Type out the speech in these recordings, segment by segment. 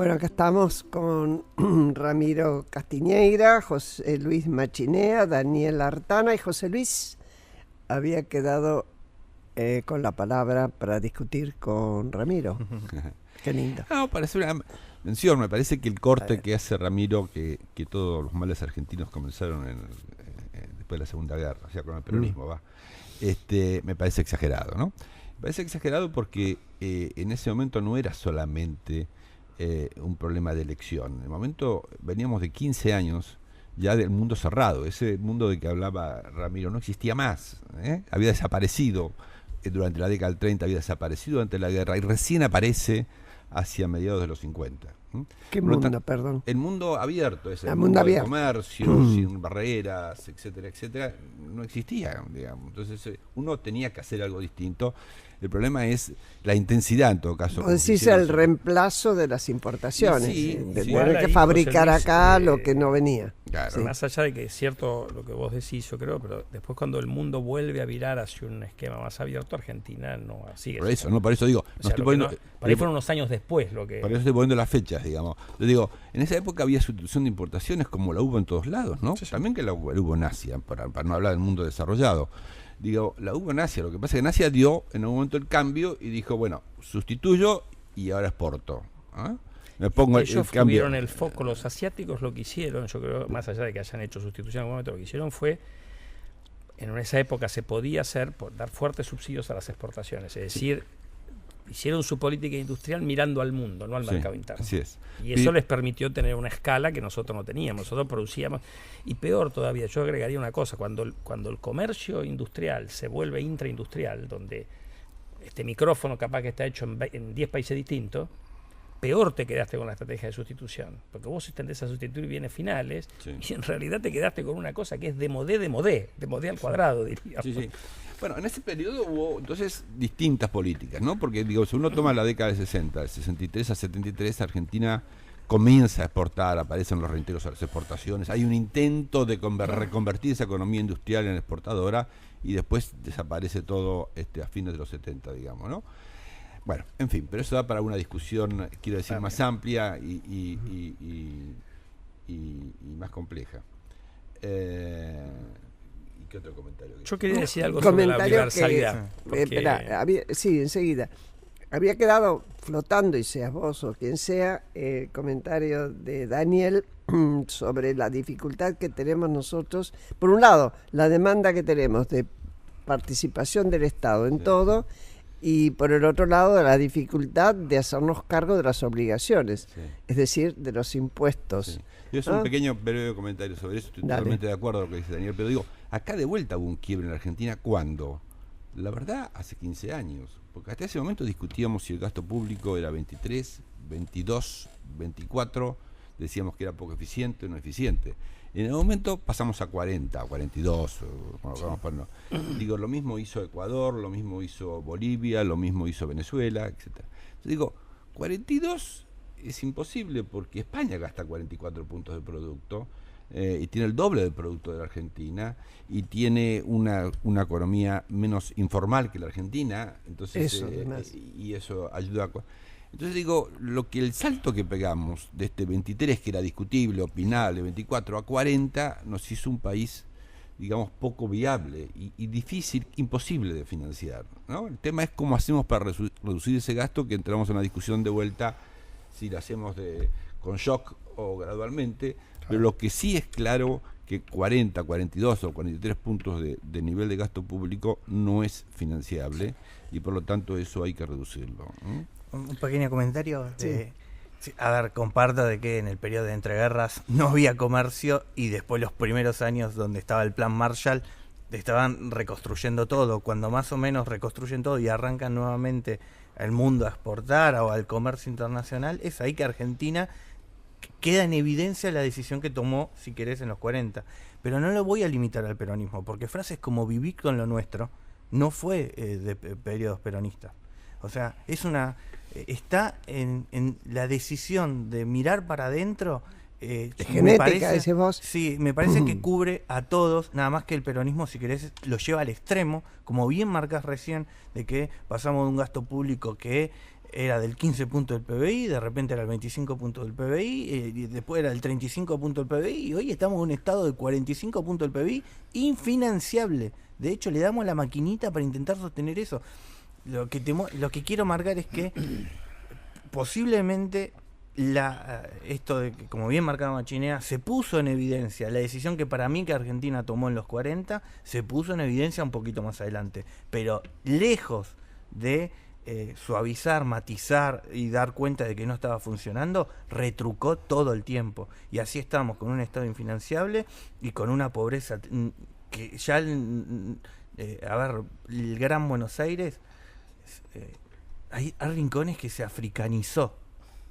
Bueno, acá estamos con Ramiro Castiñeira, José Luis Machinea, Daniel Artana, y José Luis había quedado con la palabra para discutir con Ramiro. Qué lindo. No, parece una mención. Me parece que el corte que hace Ramiro, que todos los males argentinos comenzaron después de la Segunda Guerra, o sea, con el peronismo, me parece exagerado, ¿no? Me parece exagerado porque en ese momento no era solamente un problema de elección. En el momento veníamos de 15 años ya del mundo cerrado. Ese mundo de que hablaba Ramiro no existía más, había desaparecido durante la década del 30, había desaparecido durante la guerra y recién aparece hacia mediados de los 50. ¿Qué mundo, perdón? El mundo abierto, ese mundo del abierto. comercio, sin barreras, etcétera, etcétera, no existía, digamos. Entonces uno tenía que hacer algo distinto. El problema es la intensidad, en todo caso. Vos decís el reemplazo de las importaciones, de tener que fabricar acá lo que no venía. Claro. Sí. Más allá de que es cierto lo que vos decís, yo creo, pero después cuando el mundo vuelve a virar hacia un esquema más abierto, Argentina no sigue. Por eso digo, o sea, para ahí fueron unos años después lo que... Por eso estoy poniendo las fechas, digamos. Yo digo, en esa época había sustitución de importaciones como la hubo en todos lados, ¿no? Sí. También que la hubo en Asia, para no hablar del mundo desarrollado. Digo, la hubo en Asia, lo que pasa es que en Asia dio en un momento el cambio y dijo, bueno, sustituyo y ahora exporto. Me pongo ellos el cambio. Tuvieron el foco, los asiáticos lo que hicieron, yo creo, más allá de que hayan hecho sustitución en algún momento, lo que hicieron fue, en esa época se podía hacer, dar fuertes subsidios a las exportaciones, es decir, hicieron su política industrial mirando al mundo, no al mercado interno. Así es. Y eso les permitió tener una escala que nosotros no teníamos. Nosotros producíamos, y peor todavía, yo agregaría una cosa, cuando el comercio industrial se vuelve intraindustrial, donde este micrófono capaz que está hecho en 10 países distintos, peor te quedaste con la estrategia de sustitución, porque vos tendés a sustituir bienes finales, y en realidad te quedaste con una cosa que es de modé al cuadrado, diríamos. Sí. Bueno, en ese periodo hubo entonces distintas políticas, ¿no? Porque digo, si uno toma la década de 60, de 63 a 73, Argentina comienza a exportar, aparecen los reintegros a las exportaciones, hay un intento de reconvertir esa economía industrial en exportadora y después desaparece todo a fines de los 70, digamos, ¿no? Bueno, en fin, pero eso da para una discusión, quiero decir, más amplia y más compleja. ¿Qué otro comentario? Yo quería decir algo sobre la universalidad. Sí, enseguida. Había quedado flotando, y seas vos o quien sea, el comentario de Daniel sobre la dificultad que tenemos nosotros. Por un lado, la demanda que tenemos de participación del Estado en todo, y por el otro lado, la dificultad de hacernos cargo de las obligaciones, es decir, de los impuestos. Yo hice un pequeño breve comentario sobre eso, estoy totalmente de acuerdo con lo que dice Daniel, pero digo, acá de vuelta hubo un quiebre en la Argentina, ¿cuándo? La verdad, hace 15 años, porque hasta ese momento discutíamos si el gasto público era 23, 22, 24, decíamos que era poco eficiente o no eficiente. En el momento pasamos a 40, 42, digo, lo mismo hizo Ecuador, lo mismo hizo Bolivia, lo mismo hizo Venezuela, etcétera. Digo, 42 es imposible porque España gasta 44 puntos de producto y tiene el doble del producto de la Argentina y tiene una economía menos informal que la Argentina, entonces y eso ayuda a... Entonces digo, el salto que pegamos de este 23, que era discutible, opinable, 24 a 40, nos hizo un país, digamos, poco viable y difícil, imposible de financiar, ¿no? El tema es cómo hacemos para reducir ese gasto, que entramos en una discusión de vuelta si lo hacemos con shock o gradualmente, pero lo que sí es claro que 40, 42 o 43 puntos de nivel de gasto público no es financiable y por lo tanto eso hay que reducirlo, ¿no? Un pequeño comentario. A ver, comparto de que en el periodo de entreguerras no había comercio y después los primeros años donde estaba el plan Marshall estaban reconstruyendo todo. Cuando más o menos reconstruyen todo y arrancan nuevamente el mundo a exportar o al comercio internacional, es ahí que Argentina queda en evidencia la decisión que tomó, si querés, en los 40. Pero no lo voy a limitar al peronismo, porque frases como vivir con lo nuestro no fue de periodos peronistas. O sea, está en la decisión de mirar para adentro. Genética, ese vos. Sí, me parece que cubre a todos, nada más que el peronismo, si querés, lo lleva al extremo, como bien marcás recién, de que pasamos de un gasto público que era del 15 puntos del PBI, de repente era el 25 puntos del PBI, y después era el 35 puntos del PBI, y hoy estamos en un estado de 45 puntos del PBI infinanciable. De hecho, le damos la maquinita para intentar sostener eso. Lo que quiero marcar es que posiblemente esto de que, como bien marcaba Machinea, se puso en evidencia. La decisión que para mí que Argentina tomó en los 40 se puso en evidencia un poquito más adelante, pero lejos de suavizar, matizar y dar cuenta de que no estaba funcionando, retrucó todo el tiempo. Y así estamos, con un estado infinanciable y con una pobreza que ya el Gran Buenos Aires, hay rincones que se africanizó,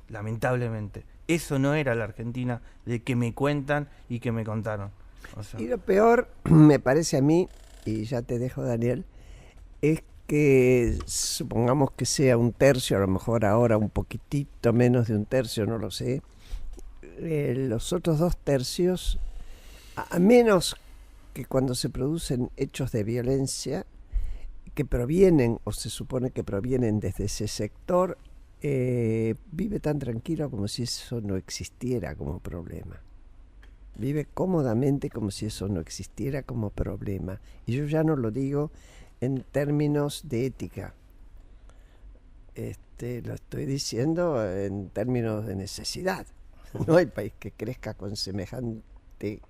lamentablemente. Eso no era la Argentina de que me cuentan y que me contaron. O sea, y lo peor, me parece a mí, y ya te dejo, Daniel, es que supongamos que sea un tercio, a lo mejor ahora un poquitito menos de un tercio, no lo sé, los otros 2 tercios, a menos que cuando se producen hechos de violencia que provienen, o se supone que provienen desde ese sector, vive tan tranquilo como si eso no existiera como problema. Vive cómodamente como si eso no existiera como problema. Y yo ya no lo digo en términos de ética. Lo estoy diciendo en términos de necesidad. No hay país que crezca con semejante,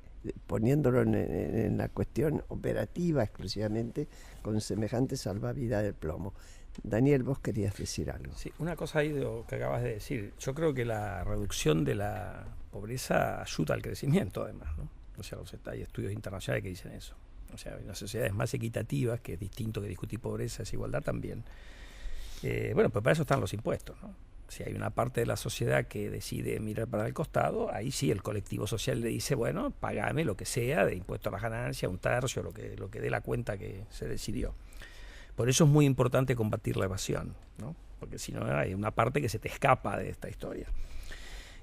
poniéndolo en la cuestión operativa exclusivamente, con semejante salvavidas del plomo. Daniel, vos querías decir algo. Sí, una cosa ahí de lo que acabas de decir. Yo creo que la reducción de la pobreza ayuda al crecimiento, además, ¿no? O sea, hay estudios internacionales que dicen eso. O sea, hay unas sociedades más equitativas, que es distinto que discutir pobreza, desigualdad también. Bueno, pues para eso están los impuestos, ¿no? Si hay una parte de la sociedad que decide mirar para el costado, ahí sí el colectivo social le dice, bueno, pagame lo que sea de impuesto a las ganancias, 1/3, lo que dé la cuenta que se decidió. Por eso es muy importante combatir la evasión, ¿no? Porque si no hay una parte que se te escapa de esta historia.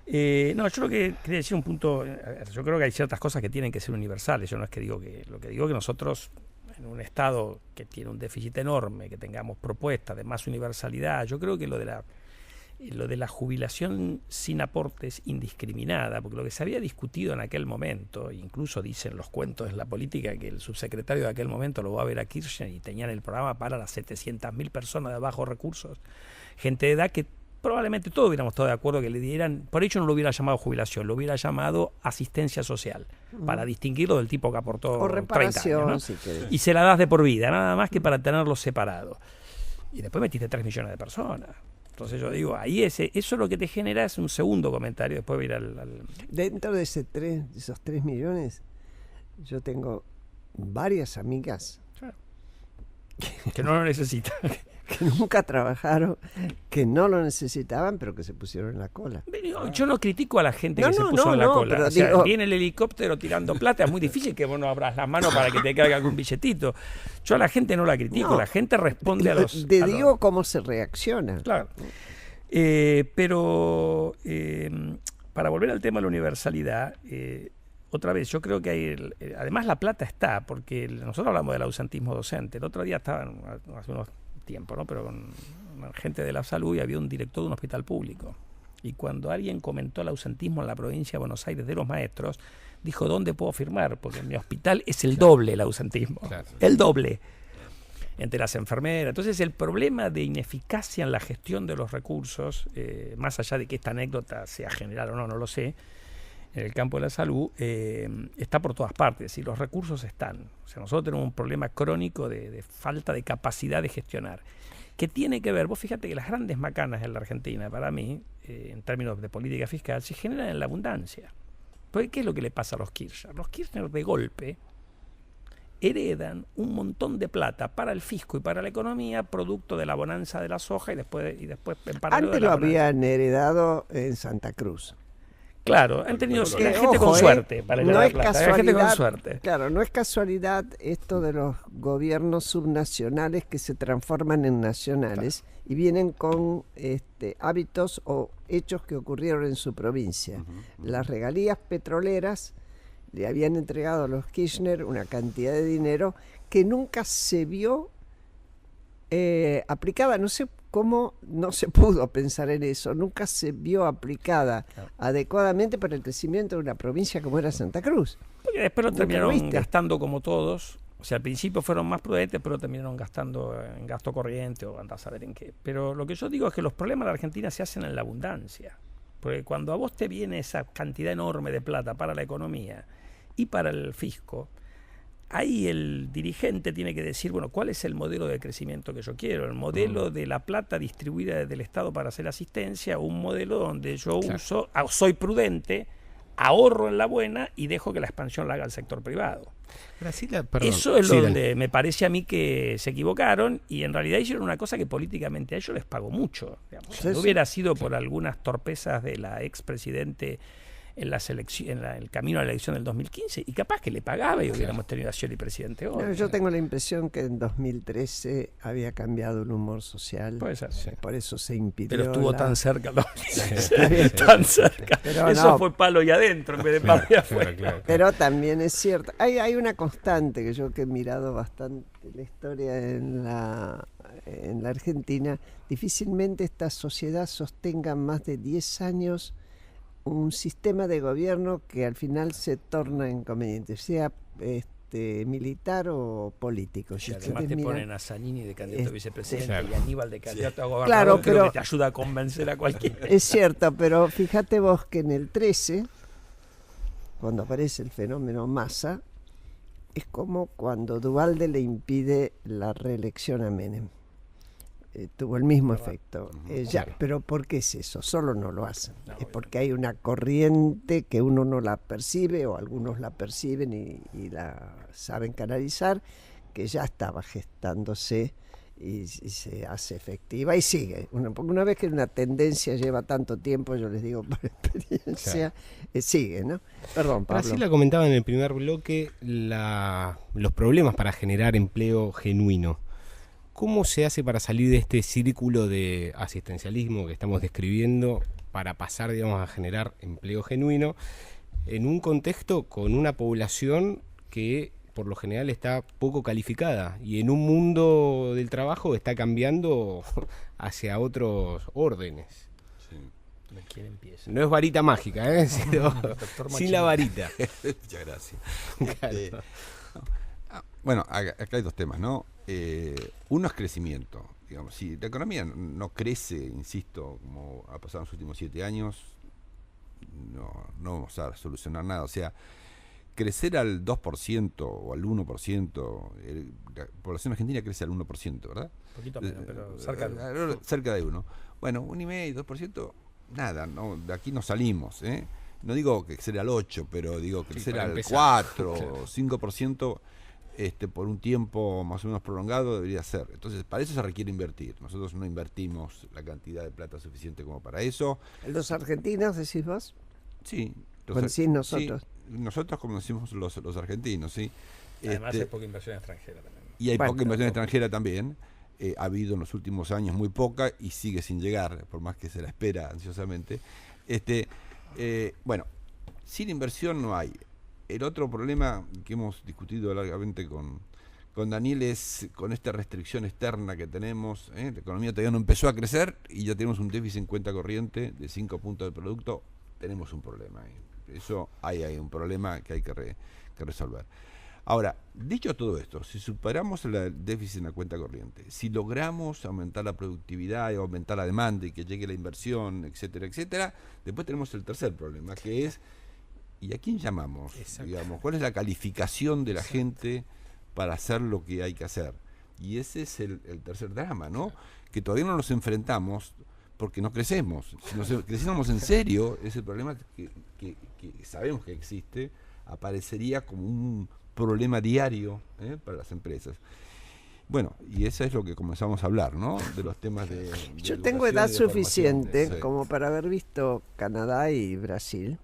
No, yo lo que quería decir un punto, yo creo que hay ciertas cosas que tienen que ser universales. Yo no es que digo que, lo que digo es que nosotros, en un Estado que tiene un déficit enorme, que tengamos propuestas de más universalidad, yo creo que lo de la jubilación sin aportes indiscriminada, porque lo que se había discutido en aquel momento, incluso dicen los cuentos de la política que el subsecretario de aquel momento lo va a ver a Kirchner y tenían el programa para las 700.000 personas de bajos recursos, gente de edad que probablemente todos hubiéramos estado de acuerdo que le dieran, por ello no lo hubiera llamado jubilación, lo hubiera llamado asistencia social, para distinguirlo del tipo que aportó o reparación, 30 años, si querés. y se la das de por vida, nada más que para tenerlos separados. Y después metiste 3 millones de personas. Entonces yo digo, ahí eso lo que te genera es un segundo comentario, después voy a ir al... Dentro de esos 3 millones, yo tengo varias amigas que no lo necesitan. que nunca trabajaron, que no lo necesitaban, pero que se pusieron en la cola. Yo no critico a la gente que se puso en la cola. O sea, viene el helicóptero tirando plata, es muy difícil que vos no abras las manos para que te caiga algún billetito. Yo a la gente no la critico, la gente responde a los... digo cómo se reacciona. Claro. Pero para volver al tema de la universalidad, otra vez, yo creo que hay... además la plata está, porque nosotros hablamos del ausentismo docente. El otro día estaban, hace unos tiempo, ¿no? Pero con gente de la salud, y había un director de un hospital público, y cuando alguien comentó el ausentismo en la provincia de Buenos Aires de los maestros, dijo, ¿dónde puedo firmar? Porque en mi hospital es el doble el ausentismo, el doble entre las enfermeras. Entonces el problema de ineficacia en la gestión de los recursos, más allá de que esta anécdota sea general o no, no lo sé, en el campo de la salud, está por todas partes y los recursos están. O sea, nosotros tenemos un problema crónico de falta de capacidad de gestionar, que tiene que ver, vos fíjate que las grandes macanas en la Argentina, para mí, en términos de política fiscal, se generan en la abundancia. Porque, ¿qué es lo que le pasa a los Kirchner? Los Kirchner de golpe heredan un montón de plata para el fisco y para la economía, producto de la bonanza de la soja y después en paralelo. Antes lo habían heredado en Santa Cruz. Claro, han tenido gente con suerte para no la es plata, casualidad, gente con suerte. Claro, no es casualidad esto de los gobiernos subnacionales que se transforman en nacionales y vienen con hábitos o hechos que ocurrieron en su provincia. Las regalías petroleras le habían entregado a los Kirchner una cantidad de dinero que nunca se vio aplicada. No sé cómo no se pudo pensar en eso, nunca se vio aplicada adecuadamente para el crecimiento de una provincia como era Santa Cruz. Porque después lo terminaron gastando como todos. O sea, al principio fueron más prudentes, pero terminaron gastando en gasto corriente o andás a saber en qué. Pero lo que yo digo es que los problemas de la Argentina se hacen en la abundancia. Porque cuando a vos te viene esa cantidad enorme de plata para la economía y para el fisco, ahí el dirigente tiene que decir, bueno, ¿cuál es el modelo de crecimiento que yo quiero? ¿El modelo de la plata distribuida desde el Estado para hacer asistencia? ¿Un modelo donde yo soy prudente, ahorro en la buena y dejo que la expansión la haga el sector privado? Eso es donde me parece a mí que se equivocaron, y en realidad hicieron una cosa que políticamente a ellos les pagó mucho. Si no hubiera sido por algunas torpezas de la expresidente en el camino a la elección del 2015, y capaz que le pagaba y hubiéramos tenido a Scioli presidente hoy. No, yo tengo la impresión que en 2013 había cambiado el humor social. Puede ser, sí. Por eso se impidió. Pero estuvo tan cerca, tan cerca. Pero eso fue palo y adentro en vez de palo y afuera. Claro. Pero también es cierto. Hay una constante que yo, que he mirado bastante la historia en la Argentina, difícilmente esta sociedad sostenga más de 10 años un sistema de gobierno que al final se torna inconveniente, sea militar o político. Y además te ponen a Zanini de candidato a vicepresidente y Aníbal de candidato a gobernador, claro, creo que te ayuda a convencer a cualquiera. Es cierto, pero fíjate vos que en el 13, cuando aparece el fenómeno Massa, es como cuando Duhalde le impide la reelección a Menem. Tuvo el mismo efecto. Pero ¿por qué es eso? Solo no lo hacen. Es porque hay una corriente que uno no la percibe, o algunos la perciben y la saben canalizar, que ya estaba gestándose y se hace efectiva y sigue. Una vez que una tendencia lleva tanto tiempo, yo les digo por experiencia, sigue, ¿no? Perdón, Pablo. Así la comentaba en el primer bloque, los problemas para generar empleo genuino. ¿Cómo se hace para salir de este círculo de asistencialismo que estamos describiendo para pasar, digamos, a generar empleo genuino en un contexto con una población que por lo general está poco calificada y en un mundo del trabajo está cambiando hacia otros órdenes? Sí. ¿Quién empieza? No es varita mágica, sino sin la varita. Muchas gracias. Claro. Bueno, acá hay dos temas, ¿no? Uno es crecimiento. Digamos, si la economía no crece, insisto, como ha pasado en los últimos 7 años, no vamos a solucionar nada. O sea, crecer al 2% o al 1%, la población argentina crece al 1%, ¿verdad? Un poquito menos, pero cerca de 1. Bueno, 1,5%, 2%, nada, no, de aquí no salimos, ¿eh? No digo que crecer al 8%, pero digo crecer al 4 o 5%. Por un tiempo más o menos prolongado debería ser. Entonces, para eso se requiere invertir. Nosotros no invertimos la cantidad de plata suficiente como para eso. ¿Los argentinos decís vos? Sí. Nosotros. Sí, nosotros, como decimos los argentinos, sí. Además hay poca inversión extranjera también. Y hay poca inversión extranjera también. Ha habido en los últimos años muy poca y sigue sin llegar, por más que se la espera ansiosamente. Bueno, sin inversión no hay. El otro problema que hemos discutido largamente con Daniel es con esta restricción externa que tenemos. La economía todavía no empezó a crecer y ya tenemos un déficit en cuenta corriente de 5 puntos de producto. Tenemos un problema. Eso hay un problema que hay que resolver. Ahora, dicho todo esto, si superamos el déficit en la cuenta corriente, si logramos aumentar la productividad y aumentar la demanda y que llegue la inversión, etcétera, etcétera, después tenemos el tercer problema, que es ¿y a quién llamamos? Digamos, ¿cuál es la calificación de la gente para hacer lo que hay que hacer? Y ese es el tercer drama, ¿no? Que todavía no nos enfrentamos porque no crecemos. Si nos creciéramos en serio, ese problema que sabemos que existe, aparecería como un problema diario para las empresas. Bueno, y eso es lo que comenzamos a hablar, ¿no? De los temas de yo tengo edad suficiente como para haber visto Canadá y Brasil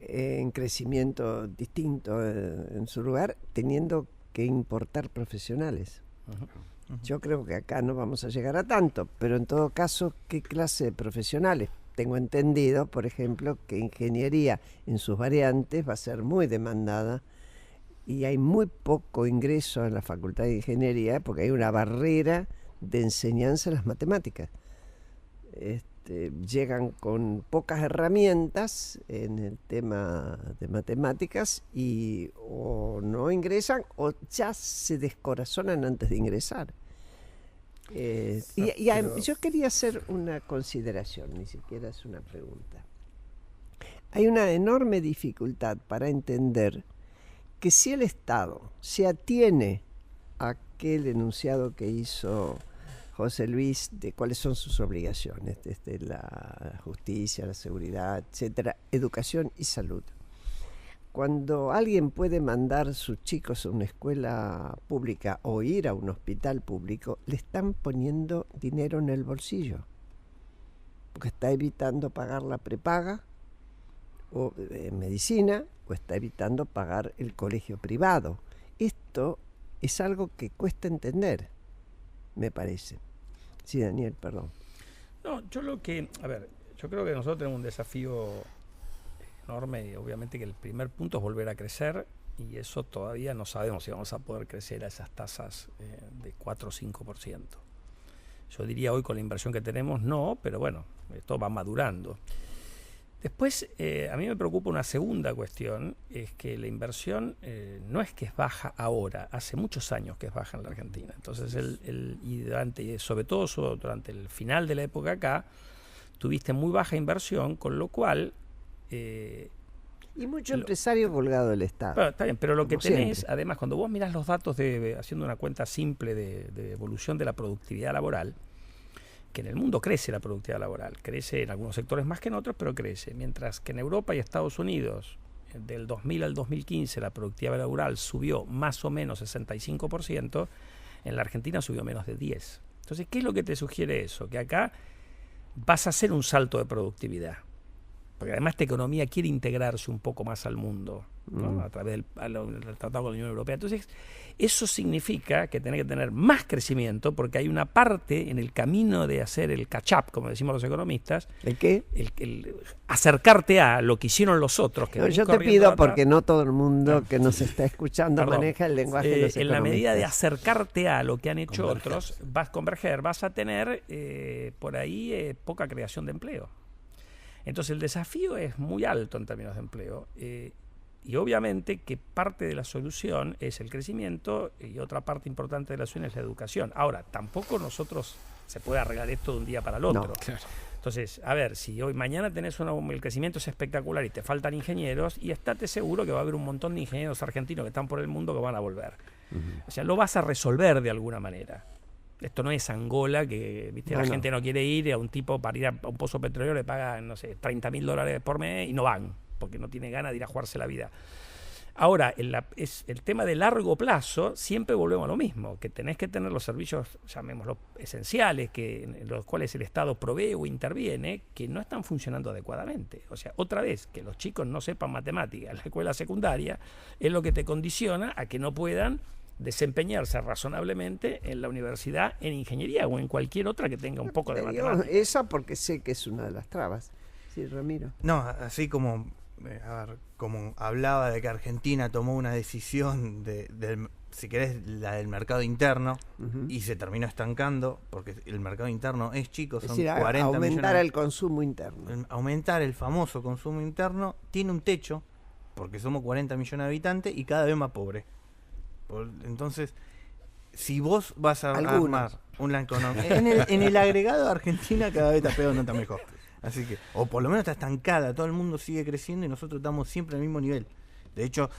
en crecimiento distinto en su lugar, teniendo que importar profesionales. Yo creo que acá no vamos a llegar a tanto, pero en todo caso, ¿qué clase de profesionales? Tengo entendido, por ejemplo, que ingeniería en sus variantes va a ser muy demandada y hay muy poco ingreso en la Facultad de Ingeniería porque hay una barrera de enseñanza de las matemáticas. Llegan con pocas herramientas en el tema de matemáticas y o no ingresan o ya se descorazonan antes de ingresar. Yo quería hacer una consideración, ni siquiera es una pregunta. Hay una enorme dificultad para entender que si el Estado se atiene a aquel enunciado que hizo José Luis de cuáles son sus obligaciones, desde la justicia, la seguridad, etcétera, educación y salud. Cuando alguien puede mandar a sus chicos a una escuela pública o ir a un hospital público, le están poniendo dinero en el bolsillo, porque está evitando pagar la prepaga o medicina, o está evitando pagar el colegio privado. Esto es algo que cuesta entender, me parece. Sí, Daniel, perdón. No, yo creo que nosotros tenemos un desafío enorme y obviamente que el primer punto es volver a crecer y eso todavía no sabemos si vamos a poder crecer a esas tasas de 4 o 5%. Yo diría hoy con la inversión que tenemos no, pero bueno, esto va madurando. Después, a mí me preocupa una segunda cuestión, es que la inversión no es que es baja ahora, hace muchos años que es baja en la Argentina. Entonces, sobre todo durante el final de la época acá, tuviste muy baja inversión, con lo cual... y mucho empresario colgado del Estado. Bueno, está bien, pero lo que tenés, siempre. además, cuando vos mirás los datos haciendo una cuenta simple de evolución de la productividad laboral, que en el mundo crece la productividad laboral, crece en algunos sectores más que en otros, pero crece, mientras que en Europa y Estados Unidos del 2000 al 2015 la productividad laboral subió más o menos 65%, en la Argentina subió menos de 10%. Entonces, ¿qué es lo que te sugiere eso? Que acá vas a hacer un salto de productividad, porque además esta economía quiere integrarse un poco más al mundo, ¿no? A través del Tratado con la Unión Europea. Entonces, eso significa que tenés que tener más crecimiento, porque hay una parte en el camino de hacer el catch-up, como decimos los economistas. ¿El qué? El acercarte a lo que hicieron los otros. Que no, yo te pido, porque no todo el mundo que nos está escuchando maneja el lenguaje de los economistas. En la medida de acercarte a lo que han hecho otros, vas a tener por ahí poca creación de empleo. Entonces el desafío es muy alto en términos de empleo y obviamente que parte de la solución es el crecimiento y otra parte importante de la solución es la educación. Ahora, tampoco nosotros se puede arreglar esto de un día para el otro. No, claro. Entonces, a ver, si mañana tenés el crecimiento es espectacular y te faltan ingenieros, y estate seguro que va a haber un montón de ingenieros argentinos que están por el mundo que van a volver. O sea, lo vas a resolver de alguna manera. Esto no es Angola, que la gente no quiere ir, a un tipo para ir a un pozo petrolero le pagan, no sé, $30.000 por mes y no van, porque no tiene ganas de ir a jugarse la vida. Ahora, el tema de largo plazo, siempre volvemos a lo mismo, que tenés que tener los servicios, llamémoslo, esenciales, en los cuales el Estado provee o interviene, que no están funcionando adecuadamente. O sea, otra vez, que los chicos no sepan matemáticas en la escuela secundaria, es lo que te condiciona a que no puedan desempeñarse razonablemente en la universidad, en ingeniería o en cualquier otra que tenga un poco de matemáticas. Esa porque sé que es una de las trabas. Sí, Ramiro. No, así como como hablaba de que Argentina tomó una decisión si querés, la del mercado interno, y se terminó estancando, porque el mercado interno es chico, son 40 aumentar millones. el consumo interno. Aumentar el famoso consumo interno tiene un techo, porque somos 40 millones de habitantes y cada vez más pobres. Entonces, si vos vas a armar una economía en el agregado de Argentina, cada vez está peor, no está mejor. Así que, o por lo menos está estancada, todo el mundo sigue creciendo y nosotros estamos siempre al mismo nivel. De hecho,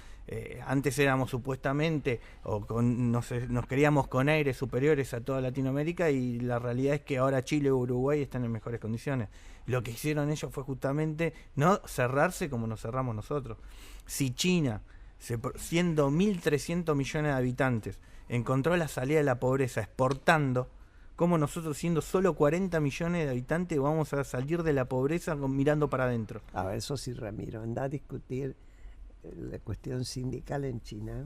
antes éramos supuestamente, nos queríamos con aires superiores a toda Latinoamérica, y la realidad es que ahora Chile o Uruguay están en mejores condiciones. Lo que hicieron ellos fue justamente no cerrarse como nos cerramos nosotros. Si China, siendo 1.300 millones de habitantes, encontró la salida de la pobreza exportando, como nosotros, siendo solo 40 millones de habitantes, vamos a salir de la pobreza mirando para adentro? A ver, eso sí, Ramiro, anda a discutir la cuestión sindical en China.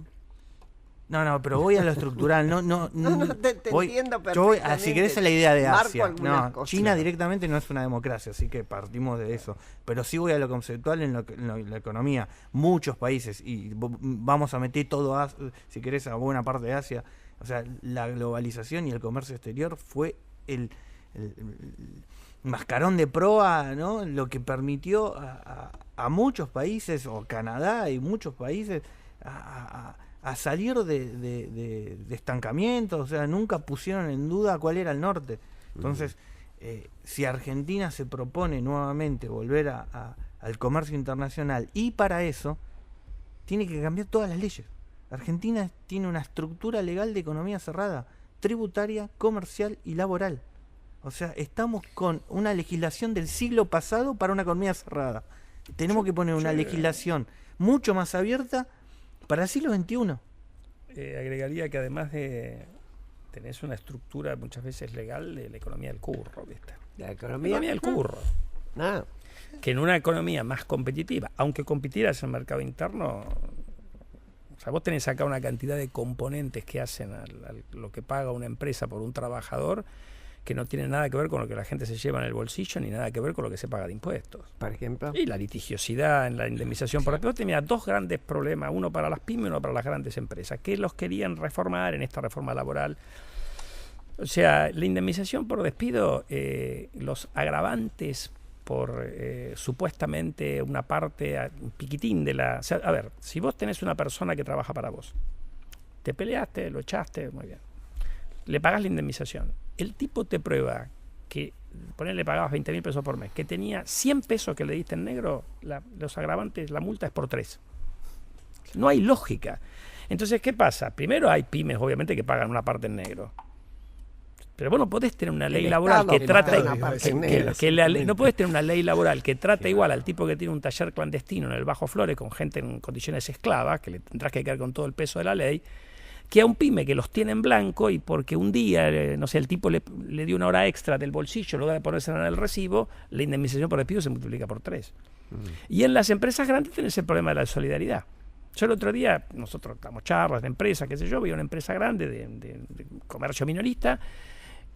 No, pero voy a lo estructural. No, te entiendo perfectamente. Yo voy si querés a la idea de Asia. No, China directamente no es una democracia, así que partimos de eso. Pero sí voy a lo conceptual en la economía. Muchos países, y vamos a meter todo, si querés, a buena parte de Asia, O sea, la globalización y el comercio exterior fue el mascarón de proa, ¿no? Lo que permitió a muchos países, o Canadá y muchos países, a salir de estancamiento. O sea, nunca pusieron en duda cuál era el norte. Entonces, si Argentina se propone nuevamente volver al comercio internacional, y para eso tiene que cambiar todas las leyes. Argentina tiene una estructura legal de economía cerrada, tributaria, comercial y laboral. O sea, estamos con una legislación del siglo pasado para una economía cerrada. Tenemos que poner una legislación mucho más abierta para el siglo XXI. Agregaría que además de tenés una estructura muchas veces legal de la economía del curro, ¿viste? La economía del curro. Ah. Que en una economía más competitiva, aunque compitieras en el mercado interno, o sea, vos tenés acá una cantidad de componentes que hacen lo que paga una empresa por un trabajador, que no tiene nada que ver con lo que la gente se lleva en el bolsillo, ni nada que ver con lo que se paga de impuestos. Por ejemplo. Y la litigiosidad en la indemnización por despido tenía dos grandes problemas, uno para las pymes y uno para las grandes empresas, que los querían reformar en esta reforma laboral. O sea, la indemnización por despido, los agravantes por supuestamente una parte, un piquitín de la... O sea, a ver, si vos tenés una persona que trabaja para vos, te peleaste, lo echaste, muy bien, le pagás la indemnización, el tipo te prueba que, ponele, pagabas 20.000 pesos por mes, que tenía 100 pesos que le diste en negro, los agravantes, la multa es por 3. No hay lógica. Entonces, ¿qué pasa? Primero hay pymes, obviamente, que pagan una parte en negro. Pero vos no podés tener una ley laboral que trata no podés tener una ley laboral que trata igual al tipo que tiene un taller clandestino en el Bajo Flores con gente en condiciones esclavas, que le tendrás que quedar con todo el peso de la ley, que a un pyme que los tiene en blanco y porque un día, no sé, el tipo le dio una hora extra del bolsillo en lugar de ponerse en el recibo, la indemnización por despido se multiplica por 3. Y en las empresas grandes tenés el problema de la solidaridad. Yo el otro día, nosotros damos charlas de empresas, qué sé yo, veía una empresa grande de comercio minorista,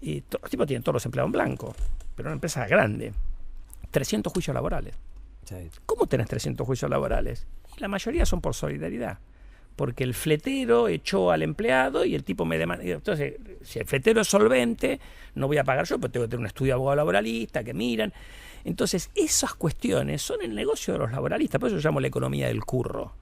y los tipos tienen todos los empleados en blanco, pero una empresa grande, 300 juicios laborales. Sí. ¿Cómo tenés 300 juicios laborales? Y la mayoría son por solidaridad, porque el fletero echó al empleado y el tipo me demanda. Entonces, si el fletero es solvente, no voy a pagar yo, porque tengo que tener un estudio de abogado laboralista, que miran. Entonces, esas cuestiones son el negocio de los laboralistas, por eso yo llamo la economía del curro,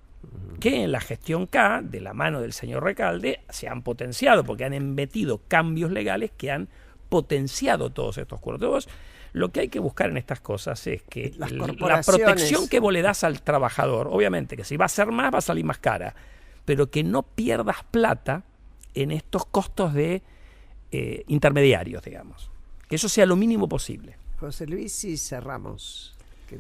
que en la gestión K, de la mano del señor Recalde, se han potenciado, porque han metido cambios legales que han potenciado todos estos curros. Entonces, lo que hay que buscar en estas cosas es que la protección que vos le das al trabajador, obviamente que si va a ser más, va a salir más cara, pero que no pierdas plata en estos costos de intermediarios, digamos. Que eso sea lo mínimo posible. José Luis, y cerramos.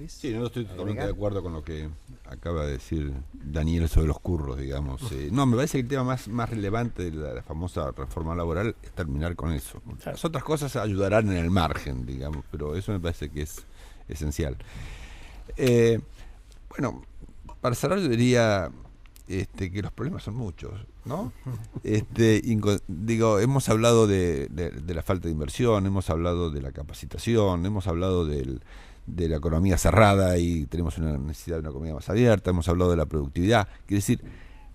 Sí, no estoy totalmente de acuerdo con lo que acaba de decir Daniel sobre los curros, digamos. No, me parece que el tema más relevante de la famosa reforma laboral es terminar con eso. Las otras cosas ayudarán en el margen, digamos, pero eso me parece que es esencial. Bueno, para cerrar yo diría que los problemas son muchos, ¿no? Digo, hemos hablado de la falta de inversión, hemos hablado de la capacitación, hemos hablado de la economía cerrada y tenemos una necesidad de una economía más abierta, hemos hablado de la productividad. Quiere decir,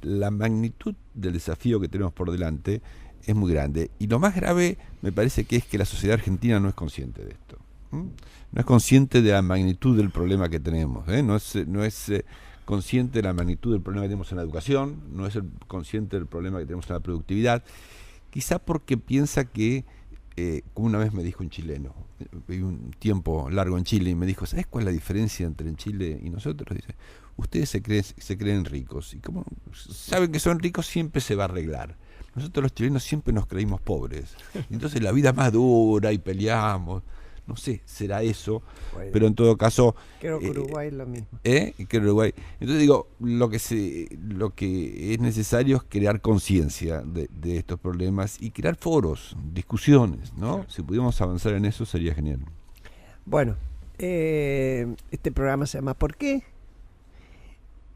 la magnitud del desafío que tenemos por delante es muy grande. Y lo más grave me parece que es que la sociedad argentina no es consciente de esto. No es consciente de la magnitud del problema que tenemos. No es consciente de la magnitud del problema que tenemos en la educación, no es consciente del problema que tenemos en la productividad. Quizá porque piensa que, como una vez me dijo un chileno, viví un tiempo largo en Chile y me dijo, ¿sabes cuál es la diferencia entre en Chile y nosotros? Dice, ustedes se creen ricos y como saben que son ricos siempre se va a arreglar. Nosotros los chilenos siempre nos creímos pobres. Entonces la vida es más dura y peleamos. No sé, será eso, bueno, pero en todo caso... Creo que Uruguay es lo mismo. Uruguay. Entonces digo, lo que es necesario es crear conciencia de estos problemas y crear foros, discusiones, ¿no? Si pudiéramos avanzar en eso sería genial. Bueno, este programa se llama ¿Por qué?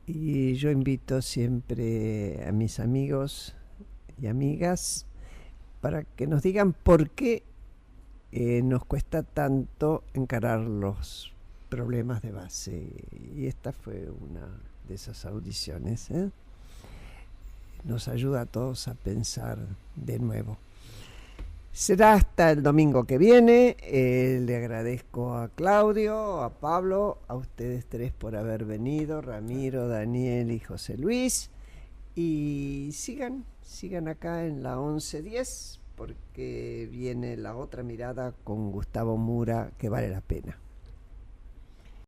Y yo invito siempre a mis amigos y amigas para que nos digan por qué nos cuesta tanto encarar los problemas de base, y esta fue una de esas audiciones. nos ayuda a todos a pensar de nuevo. Será hasta el domingo que viene. Le agradezco a Claudio, a Pablo, a ustedes tres por haber venido, Ramiro, Daniel y José Luis. Y sigan acá en la 1110, porque viene La Otra Mirada con Gustavo Mura, que vale la pena.